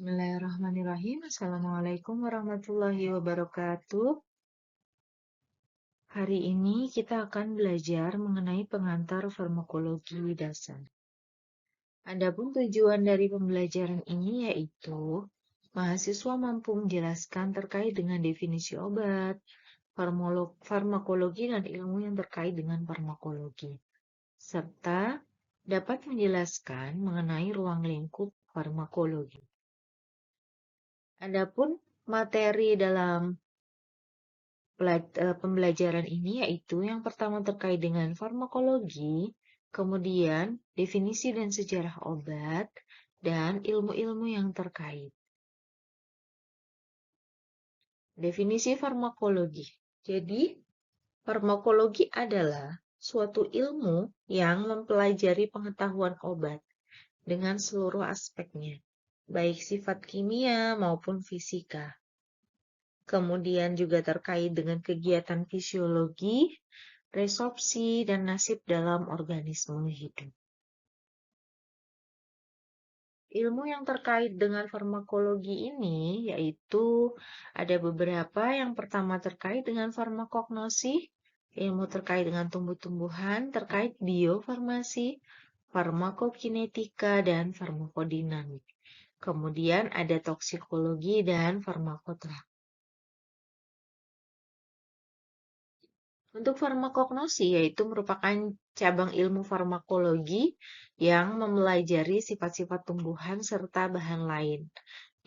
Bismillahirrahmanirrahim. Assalamualaikum warahmatullahi wabarakatuh. Hari ini kita akan belajar mengenai pengantar farmakologi dasar. Adapun tujuan dari pembelajaran ini yaitu mahasiswa mampu menjelaskan terkait dengan definisi obat, farmakologi dan ilmu yang terkait dengan farmakologi, serta dapat menjelaskan mengenai ruang lingkup farmakologi. Adapun materi dalam pembelajaran ini yaitu yang pertama terkait dengan farmakologi, kemudian definisi dan sejarah obat, dan ilmu-ilmu yang terkait. Definisi farmakologi. Jadi, farmakologi adalah suatu ilmu yang mempelajari pengetahuan obat dengan seluruh aspeknya, baik sifat kimia maupun fisika. Kemudian juga terkait dengan kegiatan fisiologi, resorpsi, dan nasib dalam organisme hidup. Ilmu yang terkait dengan farmakologi ini yaitu ada beberapa. Yang pertama terkait dengan farmakognosi, ilmu terkait dengan tumbuh-tumbuhan, terkait biofarmasi, farmakokinetika, dan farmakodinamik. Kemudian ada toksikologi dan farmakoterapi. Untuk farmakognosi yaitu merupakan cabang ilmu farmakologi yang mempelajari sifat-sifat tumbuhan serta bahan lain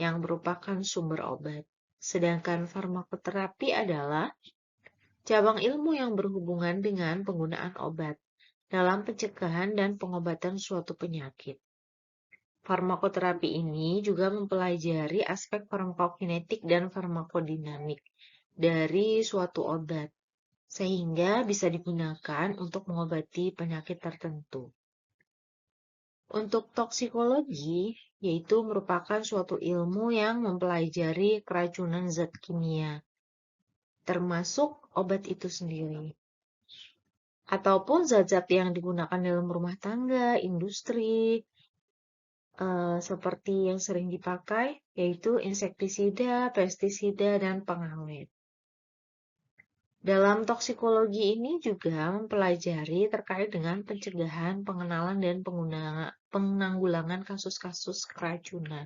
yang merupakan sumber obat. Sedangkan farmakoterapi adalah cabang ilmu yang berhubungan dengan penggunaan obat dalam pencegahan dan pengobatan suatu penyakit. Farmakoterapi ini juga mempelajari aspek farmakokinetik dan farmakodinamik dari suatu obat, sehingga bisa digunakan untuk mengobati penyakit tertentu. Untuk toksikologi, yaitu merupakan suatu ilmu yang mempelajari keracunan zat kimia, termasuk obat itu sendiri, ataupun zat-zat yang digunakan dalam rumah tangga, industri, seperti yang sering dipakai, yaitu insektisida, pestisida, dan pengawet. Dalam toksikologi ini juga mempelajari terkait dengan pencegahan, pengenalan, dan penanggulangan kasus-kasus keracunan.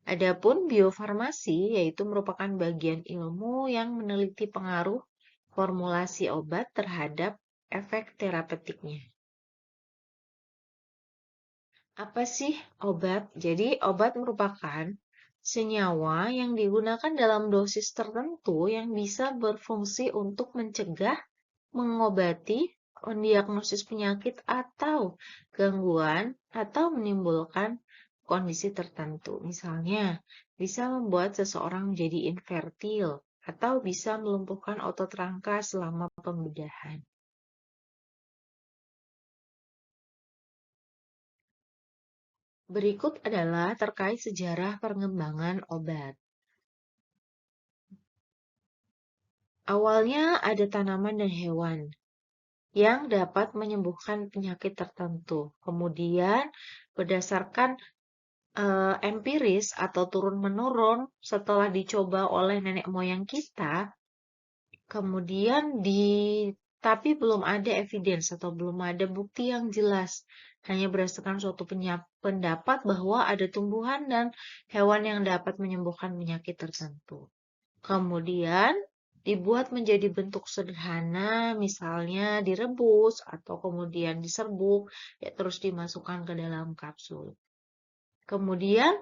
Adapun biofarmasi yaitu merupakan bagian ilmu yang meneliti pengaruh formulasi obat terhadap efek terapeutiknya. Apa sih obat? Jadi obat merupakan senyawa yang digunakan dalam dosis tertentu yang bisa berfungsi untuk mencegah, mengobati, mendiagnosis penyakit atau gangguan, atau menimbulkan kondisi tertentu. Misalnya, bisa membuat seseorang menjadi infertil atau bisa melumpuhkan otot rangka selama pembedahan. Berikut adalah terkait sejarah pengembangan obat. Awalnya ada tanaman dan hewan yang dapat menyembuhkan penyakit tertentu. Kemudian berdasarkan empiris atau turun-menurun setelah dicoba oleh nenek moyang kita, kemudian tapi belum ada evidence atau belum ada bukti yang jelas. Hanya berdasarkan suatu pendapat bahwa ada tumbuhan dan hewan yang dapat menyembuhkan penyakit tertentu. Kemudian dibuat menjadi bentuk sederhana, misalnya direbus atau kemudian diserbuk, ya terus dimasukkan ke dalam kapsul. Kemudian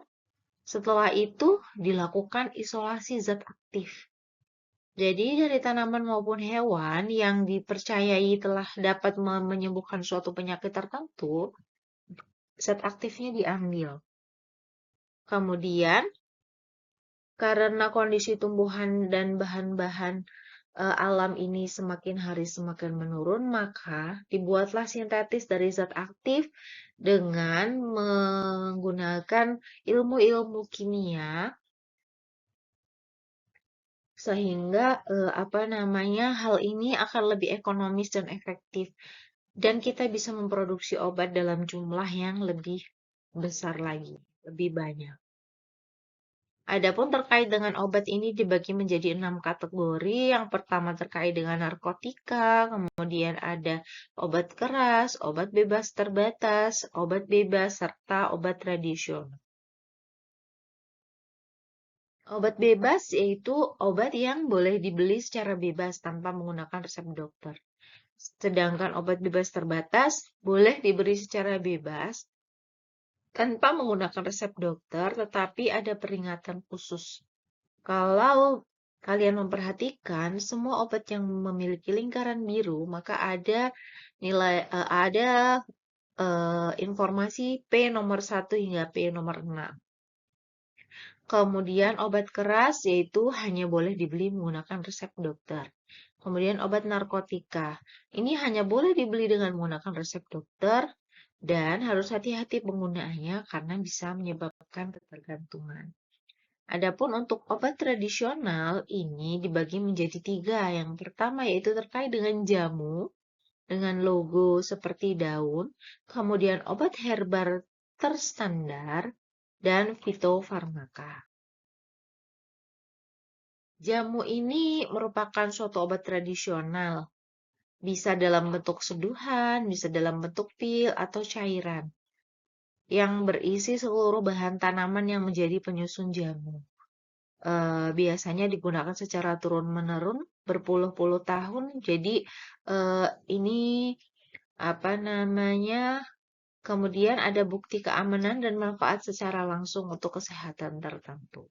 setelah itu dilakukan isolasi zat aktif. Jadi dari tanaman maupun hewan yang dipercayai telah dapat menyembuhkan suatu penyakit tertentu, zat aktifnya diambil. Kemudian karena kondisi tumbuhan dan bahan-bahan alam ini semakin hari semakin menurun, maka dibuatlah sintetis dari zat aktif dengan menggunakan ilmu-ilmu kimia, sehingga hal ini akan lebih ekonomis dan efektif, dan kita bisa memproduksi obat dalam jumlah yang lebih besar lagi, lebih banyak. Adapun terkait dengan obat ini dibagi menjadi 6 kategori. Yang pertama terkait dengan narkotika, kemudian ada obat keras, obat bebas terbatas, obat bebas, serta obat tradisional. Obat bebas yaitu obat yang boleh dibeli secara bebas tanpa menggunakan resep dokter. Sedangkan obat bebas terbatas boleh diberi secara bebas tanpa menggunakan resep dokter, tetapi ada peringatan khusus. Kalau kalian memperhatikan semua obat yang memiliki lingkaran biru, maka ada informasi P nomor 1 hingga P nomor 6. Kemudian obat keras yaitu hanya boleh dibeli menggunakan resep dokter. Kemudian obat narkotika. Ini hanya boleh dibeli dengan menggunakan resep dokter dan harus hati-hati penggunaannya karena bisa menyebabkan ketergantungan. Adapun untuk obat tradisional ini dibagi menjadi 3. Yang pertama yaitu terkait dengan jamu dengan logo seperti daun, kemudian obat herbal terstandar, dan fitofarmaka. Jamu ini merupakan suatu obat tradisional, bisa dalam bentuk seduhan, bisa dalam bentuk pil atau cairan, yang berisi seluruh bahan tanaman yang menjadi penyusun jamu. Biasanya digunakan secara turun-menurun berpuluh-puluh tahun. Jadi ini apa namanya? Kemudian ada bukti keamanan dan manfaat secara langsung untuk kesehatan tertentu.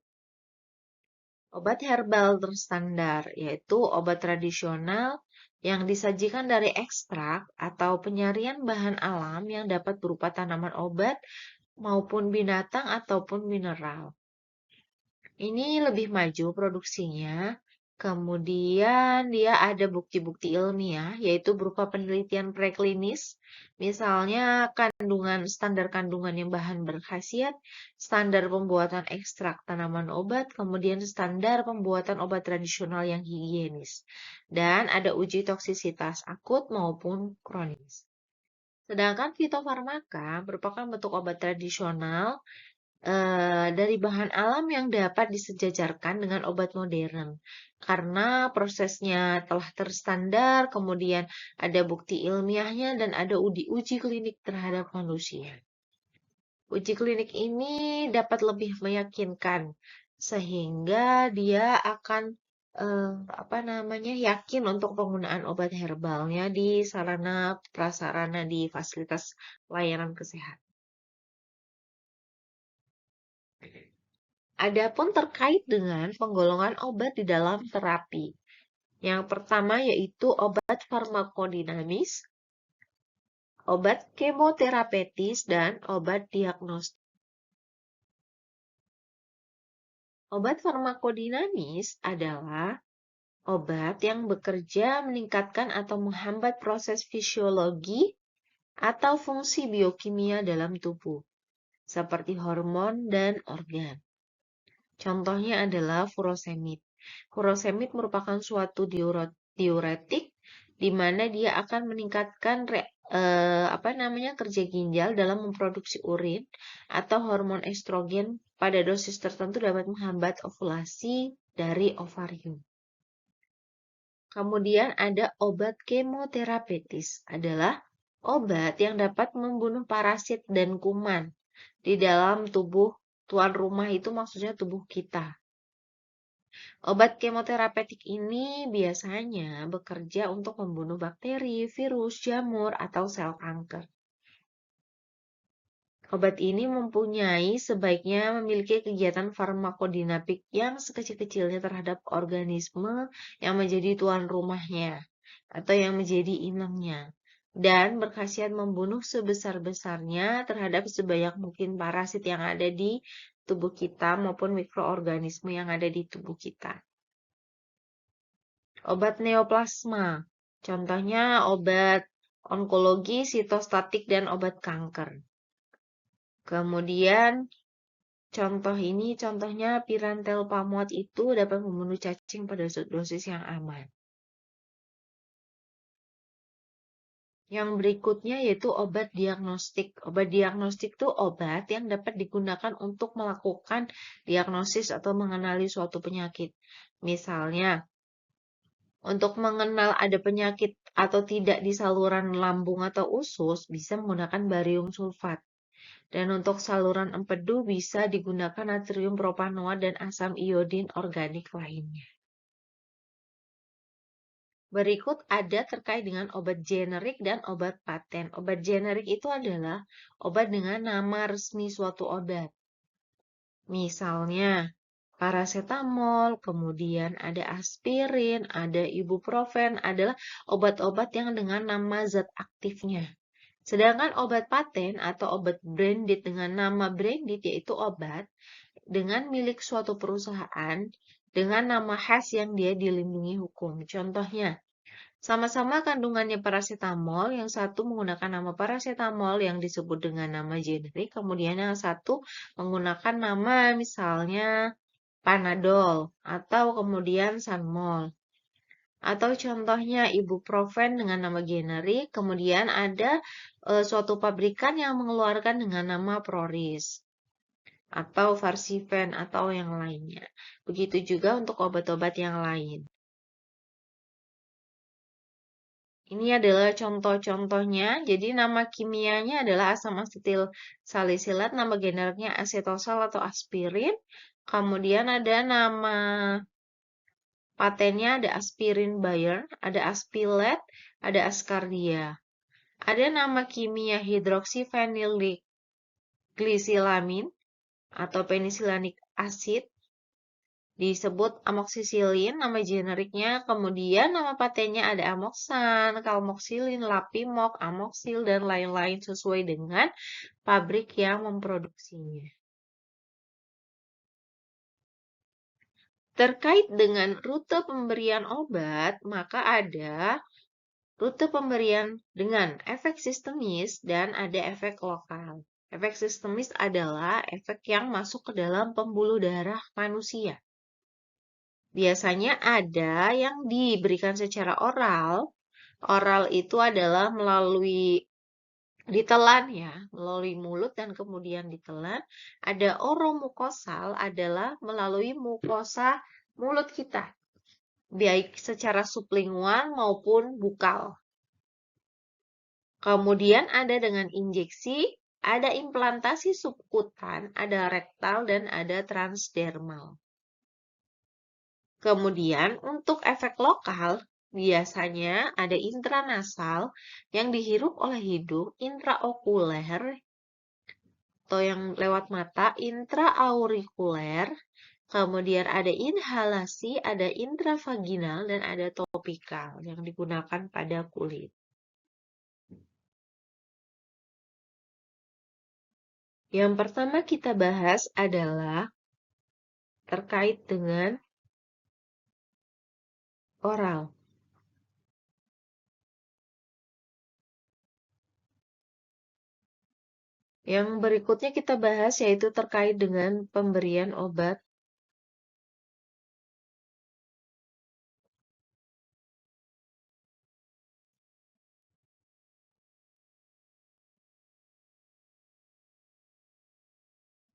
Obat herbal terstandar yaitu obat tradisional yang disajikan dari ekstrak atau penyaringan bahan alam yang dapat berupa tanaman obat maupun binatang ataupun mineral. Ini lebih maju produksinya, kemudian dia ada bukti-bukti ilmiah, yaitu berupa penelitian preklinis, misalnya standar kandungan yang bahan berkhasiat, standar pembuatan ekstrak tanaman obat, kemudian standar pembuatan obat tradisional yang higienis, dan ada uji toksisitas akut maupun kronis. Sedangkan fitofarmaka merupakan bentuk obat tradisional dari bahan alam yang dapat disejajarkan dengan obat modern karena prosesnya telah terstandar, kemudian ada bukti ilmiahnya dan ada uji klinik terhadap manusia. Uji klinik ini dapat lebih meyakinkan sehingga dia akan yakin untuk penggunaan obat herbalnya di sarana prasarana di fasilitas layanan kesehatan. Adapun terkait dengan penggolongan obat di dalam terapi. Yang pertama yaitu obat farmakodinamis, obat kemoterapeutis, dan obat diagnostik. Obat farmakodinamis adalah obat yang bekerja meningkatkan atau menghambat proses fisiologi atau fungsi biokimia dalam tubuh, seperti hormon dan organ. Contohnya adalah furosemid. Furosemid merupakan suatu diuretik di mana dia akan meningkatkan kerja ginjal dalam memproduksi urin atau hormon estrogen pada dosis tertentu dapat menghambat ovulasi dari ovarium. Kemudian ada obat kemoterapeutis, adalah obat yang dapat membunuh parasit dan kuman di dalam tubuh tuan rumah, itu maksudnya tubuh kita. Obat kemoterapeutik ini biasanya bekerja untuk membunuh bakteri, virus, jamur, atau sel kanker. Obat ini sebaiknya memiliki kegiatan farmakodinamik yang sekecil-kecilnya terhadap organisme yang menjadi tuan rumahnya atau yang menjadi inangnya, dan berkhasiat membunuh sebesar-besarnya terhadap sebanyak mungkin parasit yang ada di tubuh kita maupun mikroorganisme yang ada di tubuh kita. Obat neoplasma, contohnya obat onkologi, sitostatik, dan obat kanker. Kemudian contohnya pirantelpamot itu dapat membunuh cacing pada dosis yang aman. Yang berikutnya yaitu obat diagnostik. Obat diagnostik itu obat yang dapat digunakan untuk melakukan diagnosis atau mengenali suatu penyakit. Misalnya, untuk mengenal ada penyakit atau tidak di saluran lambung atau usus, bisa menggunakan barium sulfat. Dan untuk saluran empedu bisa digunakan natrium propanoat dan asam iodin organik lainnya. Berikut ada terkait dengan obat generik dan obat paten. Obat generik itu adalah obat dengan nama resmi suatu obat. Misalnya, paracetamol, kemudian ada aspirin, ada ibuprofen, adalah obat-obat yang dengan nama zat aktifnya. Sedangkan obat paten atau obat branded dengan nama branded yaitu obat dengan milik suatu perusahaan dengan nama khas yang dia dilindungi hukum. Contohnya, sama-sama kandungannya paracetamol, yang satu menggunakan nama paracetamol yang disebut dengan nama generik, kemudian yang satu menggunakan nama misalnya Panadol atau kemudian Sanmol. Atau contohnya ibuprofen dengan nama generik, kemudian ada suatu pabrikan yang mengeluarkan dengan nama Proris atau Varsifen atau yang lainnya. Begitu juga untuk obat-obat yang lain. Ini adalah contoh-contohnya. Jadi nama kimianya adalah asam asetil salisilat, nama generiknya asetosal atau aspirin. Kemudian ada nama patennya ada aspirin Bayer, ada aspilet, ada ascardia. Ada nama kimia hidroksifenilglisilamin atau penicillinic acid, disebut amoxicillin, nama generiknya, kemudian nama patennya ada amoxan, kalmoxilin, lapimox, amoxil, dan lain-lain sesuai dengan pabrik yang memproduksinya. Terkait dengan rute pemberian obat, maka ada rute pemberian dengan efek sistemis dan ada efek lokal. Efek sistemis adalah efek yang masuk ke dalam pembuluh darah manusia. Biasanya ada yang diberikan secara oral. Oral itu adalah melalui ditelan ya, melalui mulut dan kemudian ditelan. Ada oromukosal adalah melalui mukosa mulut kita, baik secara sublingual maupun bukal. Kemudian ada dengan injeksi, ada implantasi subkutan, ada rektal, dan ada transdermal. Kemudian untuk efek lokal, biasanya ada intranasal yang dihirup oleh hidung, intraokuler atau yang lewat mata, intraaurikuler, kemudian ada inhalasi, ada intravaginal, dan ada topikal yang digunakan pada kulit. Yang pertama kita bahas adalah terkait dengan oral. Yang berikutnya kita bahas yaitu terkait dengan pemberian obat.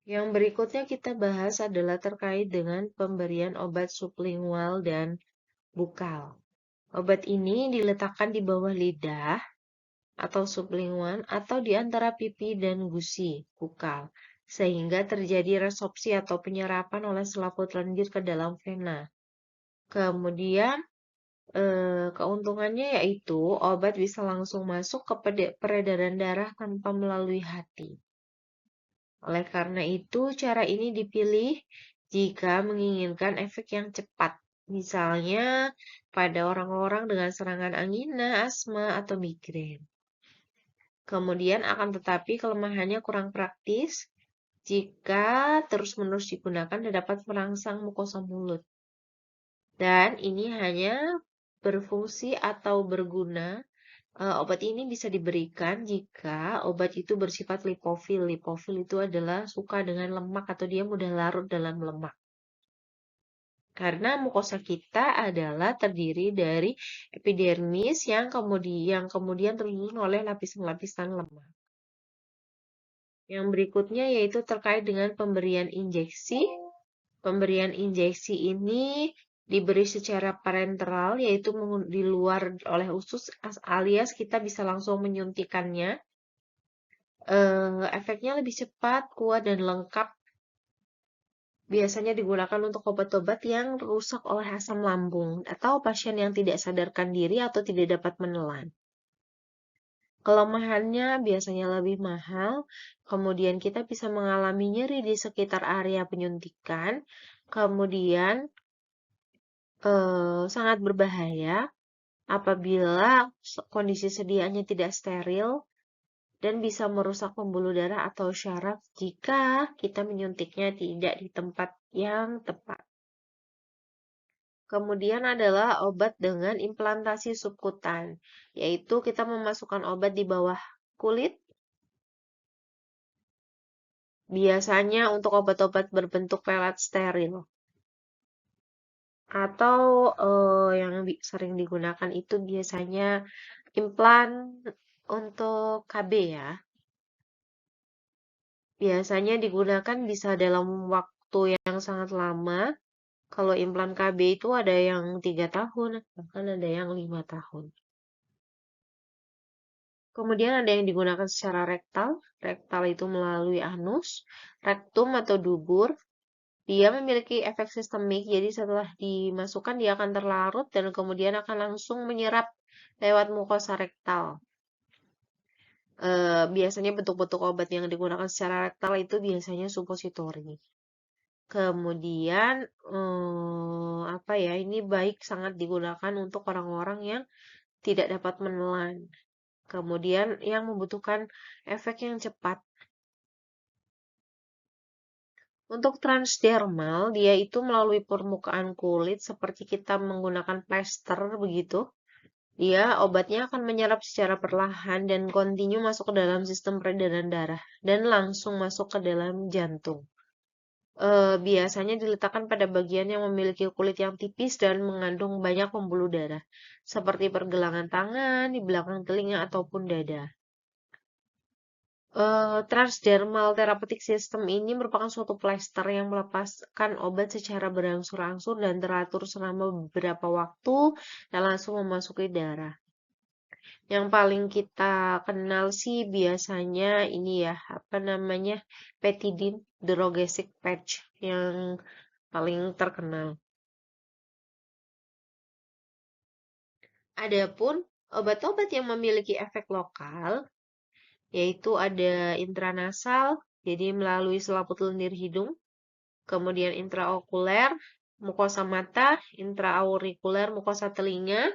Yang berikutnya kita bahas adalah terkait dengan pemberian obat sublingual dan bukal. Obat ini diletakkan di bawah lidah atau sublingual atau di antara pipi dan gusi bukal, sehingga terjadi resorpsi atau penyerapan oleh selaput lendir ke dalam vena. Kemudian keuntungannya yaitu obat bisa langsung masuk ke peredaran darah tanpa melalui hati. Oleh karena itu, cara ini dipilih jika menginginkan efek yang cepat, misalnya pada orang-orang dengan serangan angina, asma, atau migrain. Kemudian akan tetapi kelemahannya kurang praktis jika terus-menerus digunakan dan dapat merangsang mukosa mulut. Dan ini hanya berfungsi atau berguna. Obat ini bisa diberikan jika obat itu bersifat lipofil. Lipofil itu adalah suka dengan lemak atau dia mudah larut dalam lemak. Karena mukosa kita adalah terdiri dari epidermis yang kemudian tersusun oleh lapisan-lapisan lemak. Yang berikutnya yaitu terkait dengan pemberian injeksi. Pemberian injeksi ini diberi secara parenteral, yaitu di luar oleh usus, alias kita bisa langsung menyuntikannya. Efeknya lebih cepat, kuat, dan lengkap. Biasanya digunakan untuk obat-obat yang rusak oleh asam lambung atau pasien yang tidak sadarkan diri atau tidak dapat menelan. Kelemahannya biasanya lebih mahal, kemudian kita bisa mengalami nyeri di sekitar area penyuntikan, kemudian sangat berbahaya apabila kondisi sediaannya tidak steril dan bisa merusak pembuluh darah atau syaraf jika kita menyuntiknya tidak di tempat yang tepat. Kemudian adalah obat dengan implantasi subkutan, yaitu kita memasukkan obat di bawah kulit. Biasanya untuk obat-obat berbentuk pelet steril. Atau yang sering digunakan itu biasanya implan untuk KB ya. Biasanya digunakan bisa dalam waktu yang sangat lama. Kalau implan KB itu ada yang 3 tahun, bahkan ada yang 5 tahun. Kemudian ada yang digunakan secara rektal. Rektal itu melalui anus, rektum atau dubur. Dia memiliki efek sistemik, jadi setelah dimasukkan dia akan terlarut dan kemudian akan langsung menyerap lewat mukosa rektal. Biasanya bentuk-bentuk obat yang digunakan secara rektal itu biasanya supositori. Kemudian apa ya? Ini baik sangat digunakan untuk orang-orang yang tidak dapat menelan. Kemudian yang membutuhkan efek yang cepat. Untuk transdermal, dia itu melalui permukaan kulit seperti kita menggunakan plester begitu. Dia obatnya akan menyerap secara perlahan dan kontinu masuk ke dalam sistem peredaran darah dan langsung masuk ke dalam jantung. Biasanya diletakkan pada bagian yang memiliki kulit yang tipis dan mengandung banyak pembuluh darah, seperti pergelangan tangan, di belakang telinga, ataupun dada. Transdermal therapeutic system ini merupakan suatu plester yang melepaskan obat secara berangsur-angsur dan teratur selama beberapa waktu dan langsung memasuki darah. Yang paling kita kenal sih biasanya ini ya, apa namanya, Petidin, Drogesic patch yang paling terkenal. Adapun obat-obat yang memiliki efek lokal, yaitu ada intranasal, jadi melalui selaput lendir hidung, kemudian intraokuler, mukosa mata, intraaurikuler, mukosa telinga,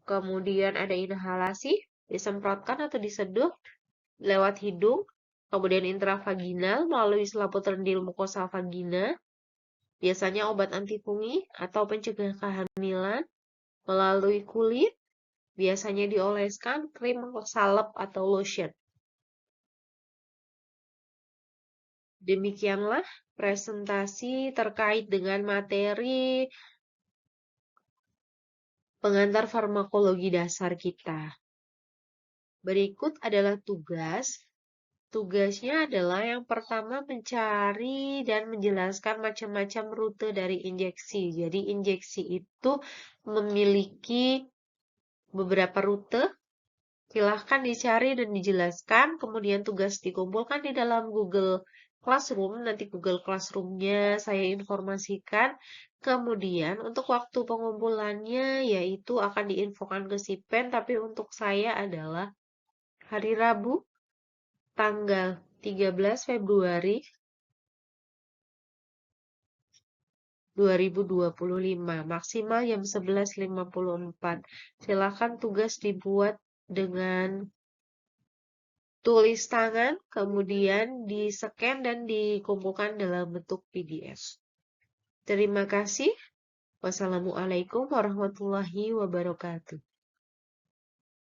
kemudian ada inhalasi, disemprotkan atau diseduh lewat hidung, kemudian intravaginal melalui selaput lendir mukosa vagina, biasanya obat antifungi atau pencegah kehamilan melalui kulit, biasanya dioleskan krim salep atau lotion. Demikianlah presentasi terkait dengan materi pengantar farmakologi dasar kita. Berikut adalah tugas. Tugasnya adalah yang pertama mencari dan menjelaskan macam-macam rute dari injeksi. Jadi injeksi itu memiliki beberapa rute. Silahkan dicari dan dijelaskan. Kemudian tugas dikumpulkan di dalam Google Classroom. Nanti Google Classroom-nya saya informasikan. Kemudian untuk waktu pengumpulannya yaitu akan diinfokan ke si Pen. Tapi untuk saya adalah hari Rabu tanggal 13 Februari 2025, maksimal jam 11.54. Silakan tugas dibuat dengan tulis tangan, kemudian di-scan dan dikumpulkan dalam bentuk PDF. Terima kasih. Wassalamualaikum warahmatullahi wabarakatuh.